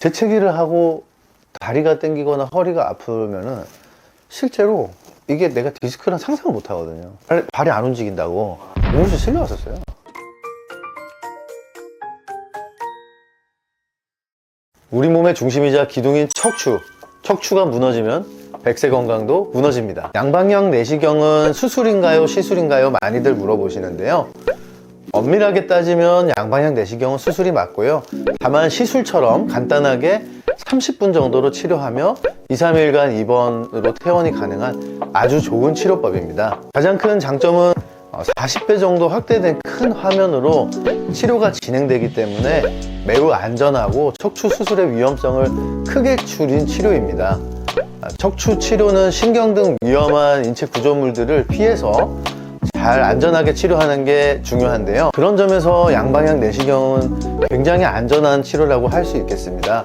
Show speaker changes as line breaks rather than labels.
재채기를 하고 다리가 땡기거나 허리가 아프면은 실제로 이게 내가 디스크란 상상을 못 하거든요. 발이 안 움직인다고 응급실 실려왔었어요. 우리 몸의 중심이자 기둥인 척추가 무너지면 백세 건강도 무너집니다. 양방향 내시경은 수술인가요, 시술인가요? 많이들 물어보시는데요. 엄밀하게 따지면 양방향 내시경은 수술이 맞고요. 다만 시술처럼 간단하게 30분 정도로 치료하며 2, 3일간 입원으로 퇴원이 가능한 아주 좋은 치료법입니다. 가장 큰 장점은 40배 정도 확대된 큰 화면으로 치료가 진행되기 때문에 매우 안전하고 척추 수술의 위험성을 크게 줄인 치료입니다. 척추 치료는 신경 등 위험한 인체 구조물들을 피해서 잘 안전하게 치료하는 게 중요한데요. 그런 점에서 양방향 내시경은 굉장히 안전한 치료라고 할 수 있겠습니다.